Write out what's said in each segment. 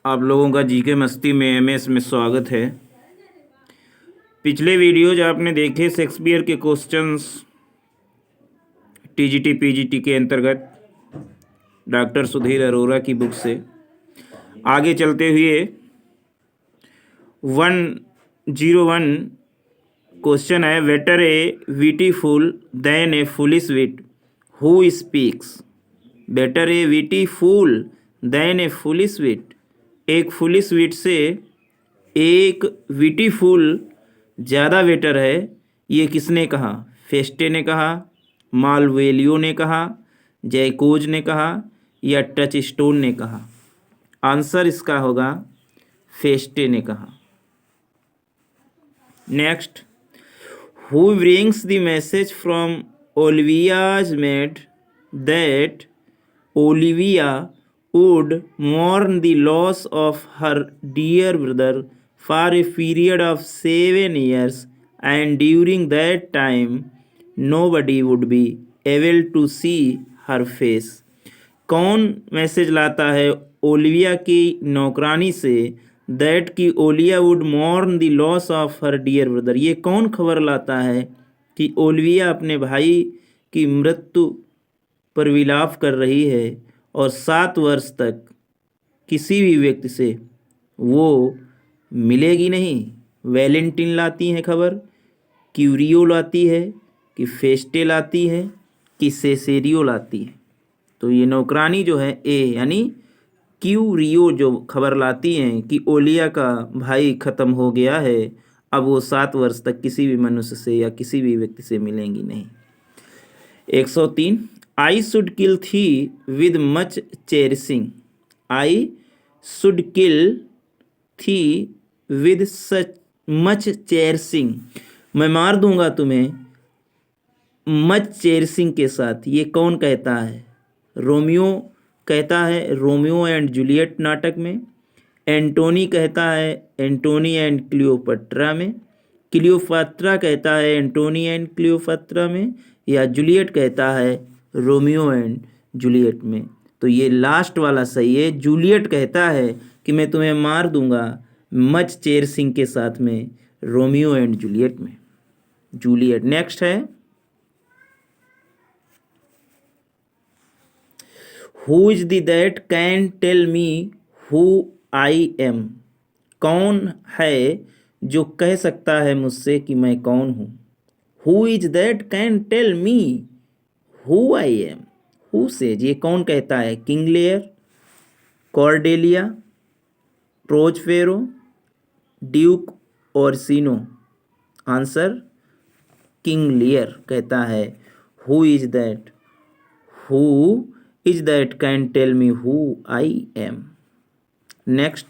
आप लोगों का जीके मस्ती में एमएस में स्वागत है। पिछले वीडियोज आपने देखे शेक्सपियर के क्वेश्चंस टीजीटी पीजीटी के अंतर्गत डॉक्टर सुधीर अरोरा की बुक से। आगे चलते हुए 101 क्वेश्चन है, better a witty fool than a foolish wit who speaks. Better a witty fool than a foolish wit, एक फुलिश विट से एक विटी फूल ज़्यादा बेटर है। ये किसने कहा? फेस्टे ने कहा, मालवेलियो ने कहा, जैकोज ने कहा या टचस्टोन ने कहा? आंसर इसका होगा फेस्टे ने कहा। Next, who brings the message from Olivia's maid that Olivia would mourn the loss of her dear brother for a period of 7 years, and during that time nobody would be able to see her face. कौन message लाता है Olivia की नौकरानी से that की Olivia would mourn the loss of her dear brother? ये कौन खबर लाता है कि ओलिविया अपने भाई की मृत्यु पर विलाप कर रही है और 7 वर्ष तक किसी भी व्यक्ति से वो मिलेगी नहीं? वैलेंटिन लाती है खबर, क्यूरियो लाती है, कि फेस्टे लाती है, कि सेसेरियो लाती है? तो ये नौकरानी जो है ए यानी क्यूरियो जो खबर लाती हैं कि ओलिया का भाई ख़त्म हो गया है, अब वो 7 वर्ष तक किसी भी मनुष्य से या किसी भी व्यक्ति से मिलेंगी नहीं। 103, I should kill thee with much cherishing. I should kill thee with such much cherishing. मैं मार दूंगा तुम्हें मच चेरिसिंग के साथ। ये कौन कहता है? रोमियो कहता है रोमियो एंड जूलियट नाटक में। एंटोनी कहता है एंटोनी एंड क्लियोपट्रा में। क्लियोपट्रा कहता है एंटोनी एंड क्लियोपट्रा में। या जूलियट कहता है रोमियो एंड जूलियट में। तो ये लास्ट वाला सही है। जूलियट कहता है कि मैं तुम्हें मार दूंगा मच चेरिसिंग के साथ में, रोमियो एंड जूलियट में। जूलियट। नेक्स्ट है, who is the that can tell me who I am? कौन है जो कह सकता है मुझसे कि मैं कौन हूँ? Who is that can tell me who I am? Who says, ये कौन कहता है? King Lear, Cordelia, Prospero, Duke Orsino? Answer King Lear कहता है who is that can tell me who I am. Next,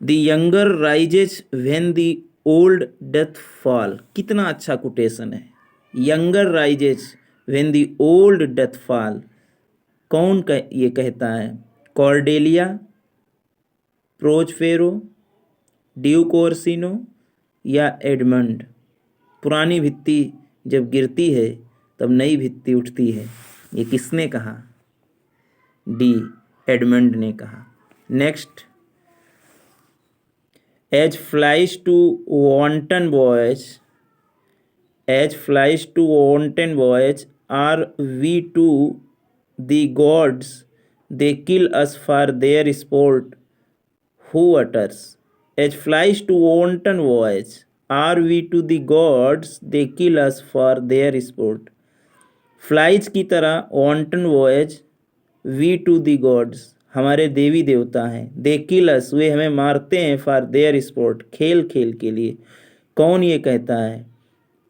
the younger rises when the old doth fall. कितना अच्छा quotation है। Younger rises when the old doth fall, कौन ये कहता है? Cordelia, Prospero, Duke ओर्सिनो या एडमंड? पुरानी भित्ति जब गिरती है तब नई भित्ति उठती है, ये किसने कहा? डी, एडमंड ने कहा। Next, as flies to wanton boys are we to the gods, they kill us for their sport, who utters? As flies to wanton boys are we to the gods, they kill us for their sport. Flies की तरह wanton boys we to the gods, हमारे देवी देवता हैं। they kill us, वे हमें मारते हैं for their sport, खेल खेल के लिए। कौन ये कहता है?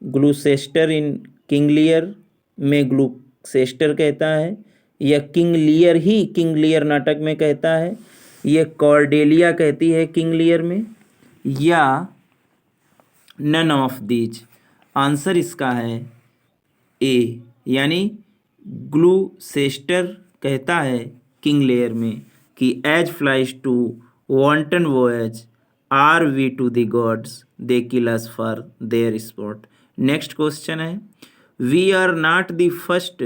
ग्लूसेस्टर इन किंग लियर में ग्लूसेस्टर कहता है, या किंग लियर ही किंग लियर नाटक में कहता है, यह कॉर्डेलिया कहती है किंग लियर में, या नन ऑफ दीज? आंसर इसका है ए, यानी ग्लूसेस्टर कहता है किंग लेयर में कि as flies to wanton voyage are we to the gods, they kill us for their sport. Next question है, we are not the first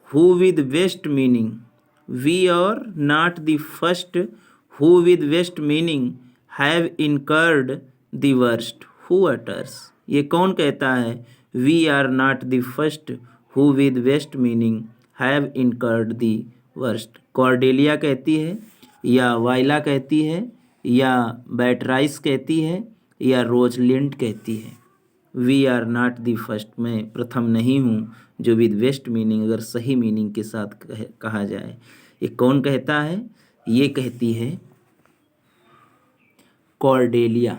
who with best meaning. We are not the first who with best meaning have incurred the worst, who utters, ये कौन कहता है? We are not the first who with best meaning have incurred the worst. Cordelia कहती है, या Viola कहती है, या बैटराइस कहती है, या रोजलिंड कहती है? We are not the first, मैं प्रथम नहीं हूँ, जो विद वेस्ट मीनिंग अगर सही मीनिंग के साथ कहा जाए। ये कौन कहता है? ये कहती है Cordelia.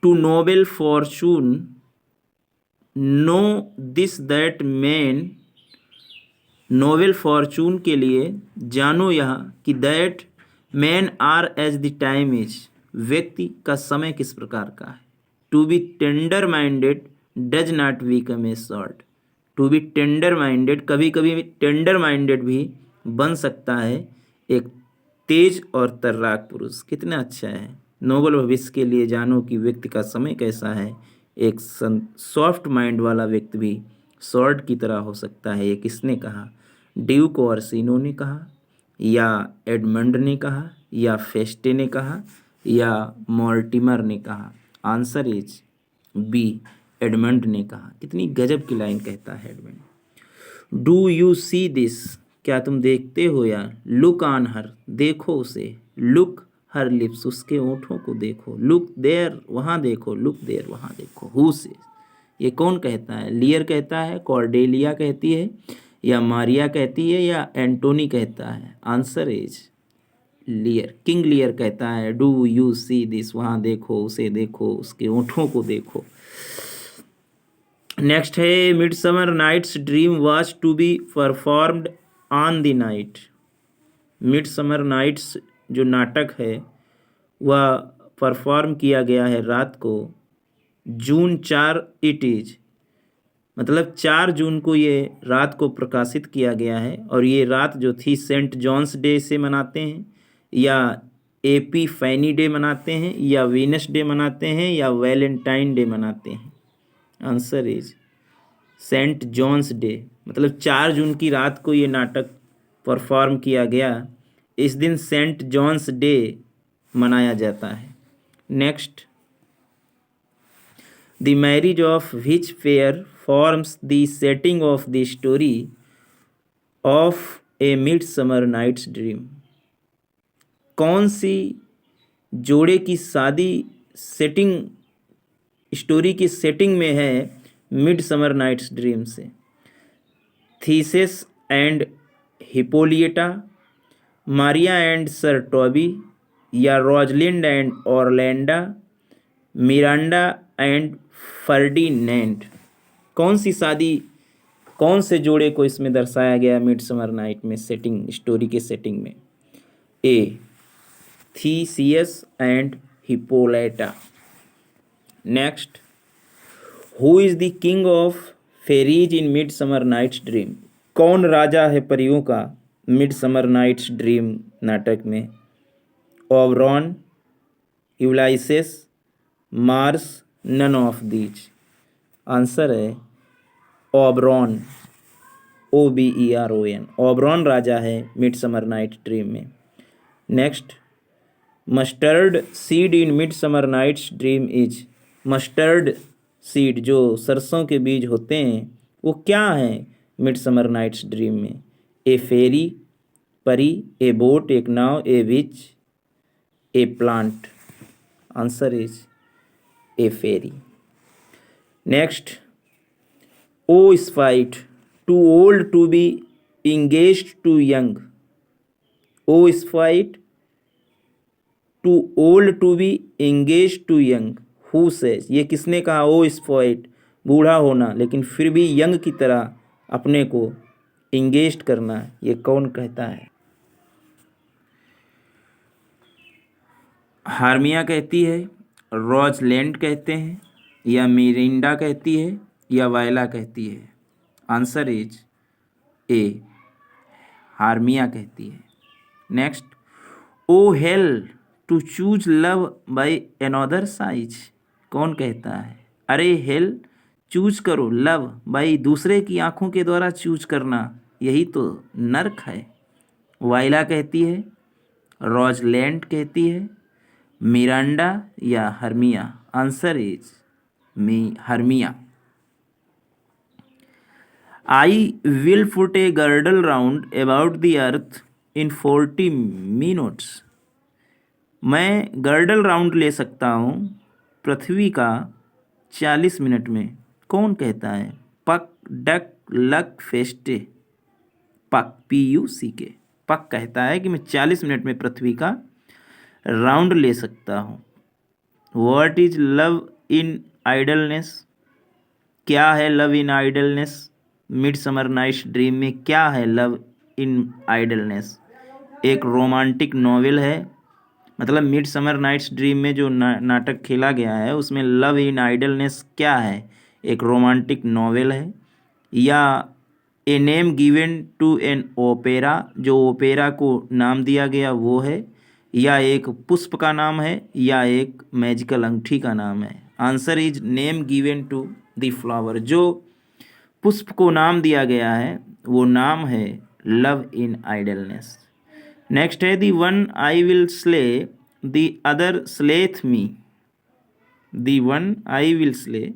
To noble fortune no this that man, noble fortune के लिए जानो यह कि that man are as the time is, व्यक्ति का समय किस प्रकार का है। To be tender minded does not become a short, to be tender minded, कभी कभी टेंडर माइंडेड भी बन सकता है एक तेज और तर्राक पुरुष। कितना अच्छा है। नोबल भविष्य के लिए जानो कि व्यक्ति का समय कैसा है, एक सॉफ्ट माइंड वाला व्यक्ति भी शॉर्ट की तरह हो सकता है। ये किसने कहा? ड्यूक ओर्सिनो ने कहा, या एडमंड ने कहा, या फेस्टे ने कहा, या मॉर्टिमर ने कहा? आंसर इज बी, एडमंड ने कहा। कितनी गजब की लाइन कहता है Edmund. Do you see this, क्या तुम देखते हो यार? लुक ऑन हर, देखो उसे। लुक हर लिप्स, उसके ओंठों को देखो। लुक देयर, वहाँ देखो। लुक देयर, वहाँ देखो। हु से, ये कौन कहता है? लियर कहता है, कॉर्डेलिया कहती है, या मारिया कहती है, या एंटोनी कहता है? आंसर इज लियर, किंग लियर कहता है डू यू सी दिस, वहाँ देखो, उसे देखो, उसके ओंठों को देखो। नेक्स्ट है midsummer nights dream was to be performed on the night. Midsummer night's जो नाटक है वह परफॉर्म किया गया है रात को, जून 4 इट इज, मतलब 4 जून को ये रात को प्रकाशित किया गया है। और ये रात जो थी सेंट जॉन्स डे से मनाते हैं, या एपी फैनी डे मनाते हैं, या वीनस डे मनाते हैं, या वैलेंटाइन डे मनाते हैं? Answer is saint John's day, मतलब 4 जून की रात को ये नाटक परफॉर्म किया गया। इस दिन सेंट जॉन्स डे मनाया जाता है। Next, the marriage of which pair forms the setting of the story of a midsummer nights dream, कौन सी जोड़े की शादी सेटिंग, स्टोरी की सेटिंग में है मिडसमर नाइट्स ड्रीम से? Theseus and Hippolyta, Maria and Sir Toby, या Rosalind and Orlando, Miranda and Ferdinand? कौन सी शादी, कौन से जोड़े को इसमें दर्शाया गया मिडसमर नाइट में सेटिंग, स्टोरी के सेटिंग में? A Theseus and Hippolyta. Next, who is the king of fairies in Midsummer nights dream, कौन राजा है परियों का मिडसमर नाइट्स ड्रीम नाटक में? Oberon, Ulysses, Mars, none of these? Answer है ओबरॉन, OBERON, ओबरॉन राजा है मिडसमर नाइट ड्रीम में। Next, mustard seed in Midsummer nights Dream is, mustard seed जो सरसों के बीज होते हैं वो क्या है मिडसमर नाइट्स ड्रीम में? ए फेरी, परी, ए बोट एक नाव, a witch, a plant? Answer is a fairy. Next, O spite, too old to be engaged too young, O spite, too old to be engage too young, who says, ये किसने कहा? ओ spite, बूढ़ा होना लेकिन फिर भी यंग की तरह अपने को इंगेज करना, ये कौन कहता है? हार्मिया कहती है, रोजलैंड कहते हैं, या मिरिंडा कहती है, या वायला कहती है? आंसर इज ए, हार्मिया कहती है। Next, O hell to choose love by another size, कौन कहता है? अरे हेल, चूज करो लव बाई दूसरे की आंखों के द्वारा चूज करना, यही तो नर्क है। वाइला कहती है, रोजलैंड कहती है, मिरांडा या Hermia? Answer is Hermia. I will put A girdle round about the earth in 40 minutes. मैं गर्डल राउंड ले सकता हूँ पृथ्वी का 40 मिनट में। कौन कहता है? पक, डक, लक, फेस्टे। पक, PUCK। पक कहता है कि मैं 40 मिनट में पृथ्वी का राउंड ले सकता हूँ। What is love in idleness? क्या है love in idleness? Midsummer nights dream में क्या है लव इन आइडलनेस? एक रोमांटिक नॉवेल है। मतलब मिडसमर नाइट्स ड्रीम में जो नाटक खेला गया है उसमें लव इन आइडलनेस क्या है? एक रोमांटिक नॉवेल है। या a name given to an opera, जो ओपेरा को नाम दिया गया वो है। या एक पुष्प का नाम है, या एक मैजिकल अंगूठी का नाम है? Answer is name given to the flower. जो पुष्प को नाम दिया गया है वो नाम है लव इन आइडलनेस। नेक्स्ट है the one I will slay the other slayeth me. The one I will slay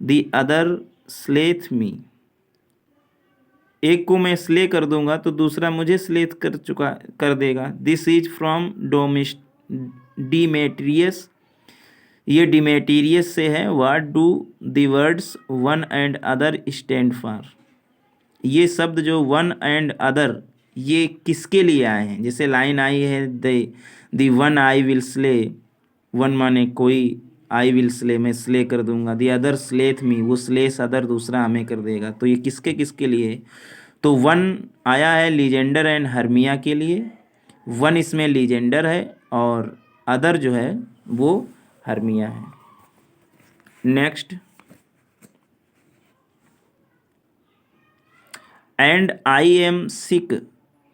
the other slayeth me. एक को मैं स्ले कर दूंगा तो दूसरा मुझे स्लेथ कर देगा। This is from Demetrious. ये डिमेट्रियस से है। What do the words one and other stand for? ये शब्द जो वन एंड अदर ये किसके लिए आए हैं? जैसे लाइन आई है the one I will slay, one माने कोई, आई विल स्ले मैं स्ले कर दूंगा, द अदर स्लेथ मी वो स्लेस अदर दूसरा हमें कर देगा। तो ये किसके किसके लिए? तो वन आया है लीजेंडर एंड हर्मिया के लिए। वन इसमें लीजेंडर है और अदर जो है वो हर्मिया है। Next, and I am sick,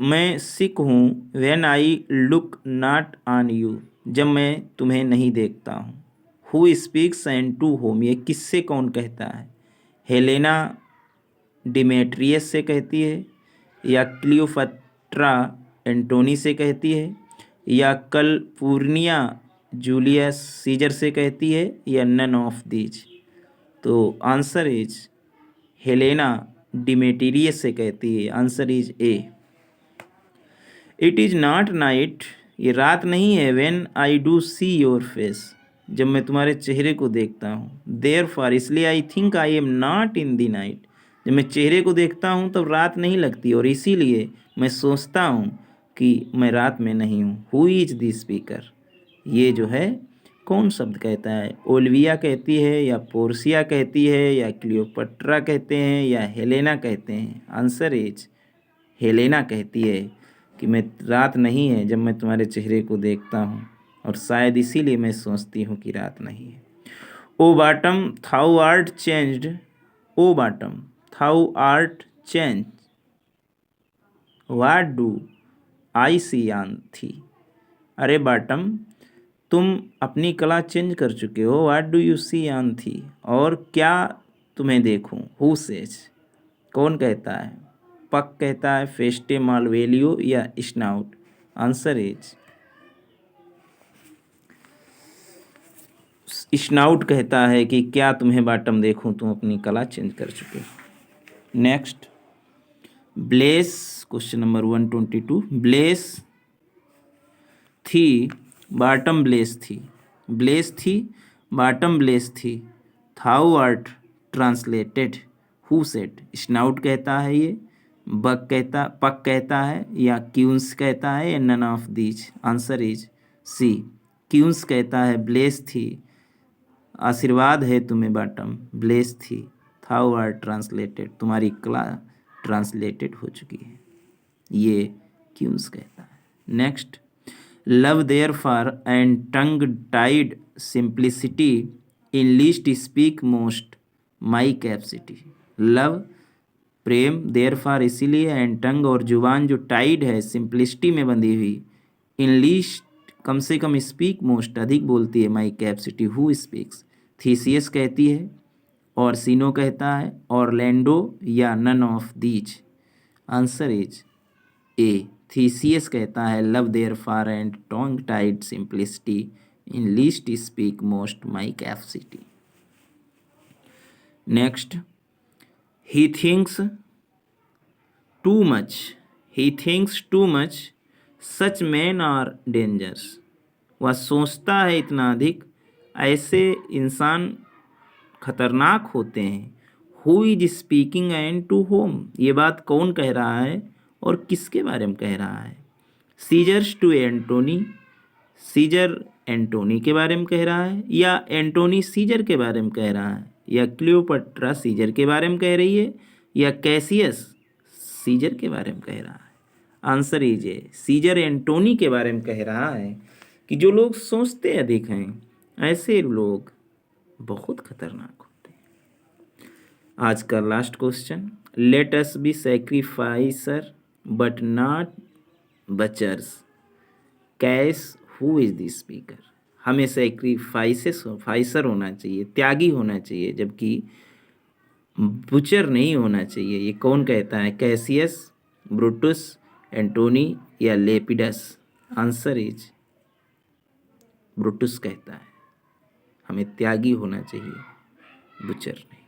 मैं सिक हूँ। When I look not on you, जब मैं तुम्हें नहीं देखता हूँ। Who speaks and to home, ये किससे कौन कहता है? हेलेना डिमेट्रियस से कहती है, या क्लियोपैट्रा एंटोनी से कहती है, या कलपूर्निया जूलियस सीजर से कहती है, या नन ऑफ दीज? तो आंसर इज हेलेना डिमेट्रियस से कहती है। Answer is A. It is not night, ये रात नहीं है। When I do see your face, जब मैं तुम्हारे चेहरे को देखता हूँ। देयर फॉर, इसलिए I think I am not in the night, जब मैं चेहरे को देखता हूँ तब रात नहीं लगती और इसीलिए मैं सोचता हूँ कि मैं रात में नहीं हूँ। हु इज दी स्पीकर, ये जो है कौन शब्द कहता है? ओलिविया कहती है, या पोर्सिया कहती है, या क्लियोपट्रा कहते हैं, या हेलेना कहते हैं? आंसर इज हेलेना कहती है कि मैं रात नहीं है जब मैं तुम्हारे चेहरे को देखता हूँ और शायद इसीलिए मैं सोचती हूँ कि रात नहीं है। O Bottom thou art changed, O Bottom thou art change, what do I see on thee? अरे बॉटम तुम अपनी कला चेंज कर चुके हो। What do you see on thee, और क्या तुम्हें देखूं? हु सेज, कौन कहता है? पक कहता है, फेस्टे मालवेलियो, या स्नाउट? आंसर इज स्नाउट कहता है कि क्या तुम्हें बॉटम देखूं, तुम अपनी कला चेंज कर चुके हो। Next, bless, question number 122। Bless thee, Bottom bless thee. Bless thee, Bottom bless thee. Thou art translated, who said? Snout कहता है ये, पक कहता है, या क्यूंस कहता है, या none of these? Answer is C, Quince कहता है ब्लेस थी, आशीर्वाद है तुम्हें bottom, bless thee, थाउ are translated, तुम्हारी कला ट्रांसलेटेड हो चुकी है, ये क्यूंस कहता है। Next, love therefore and tongue tied simplicity in least speak most my capacity. Love प्रेम, देयर फॉर इसीलिए, एंड टंग और जुबान जो टाइड है सिंप्लिसिटी में बंधी हुई, इन लीस्ट कम से कम, स्पीक मोस्ट अधिक बोलती है, my capacity who speaks? Theseus कहती है, और सीनो कहता है, ऑरलैंडो, या none of these? Answer is A, Theseus कहता है love therefore and tongue tied simplicity in least speak most my capacity. Next, he thinks too much, he thinks too much, such men are dangerous. वह सोचता है इतना अधिक, ऐसे इंसान खतरनाक होते हैं। Who is speaking and to home, ये बात कौन कह रहा है और किसके बारे में कह रहा है। Caesar's to Antony, Caesar Antony के बारे में कह रहा है या एंटोनी सीजर के बारे में कह रहा है या क्लियोपट्रा सीजर के बारे में कह रही है या कैसियस सीजर के बारे में कह रहा है। Answer is A, Caesar Antony के बारे में कह रहा है कि जो लोग सोचते अधिक हैं ऐसे लोग बहुत खतरनाक होते हैं। आज का last question, let us be sacrificers but not butchers, Caius who is the speaker. हमें सैक्रिफाइसर होना चाहिए, त्यागी होना चाहिए, जबकि बुचर नहीं होना चाहिए। ये कौन कहता है, कैसियस, ब्रूटस, एंटोनी या लेपिडस। आंसर इज ब्रूटस कहता है हमें त्यागी होना चाहिए, बुचर नहीं।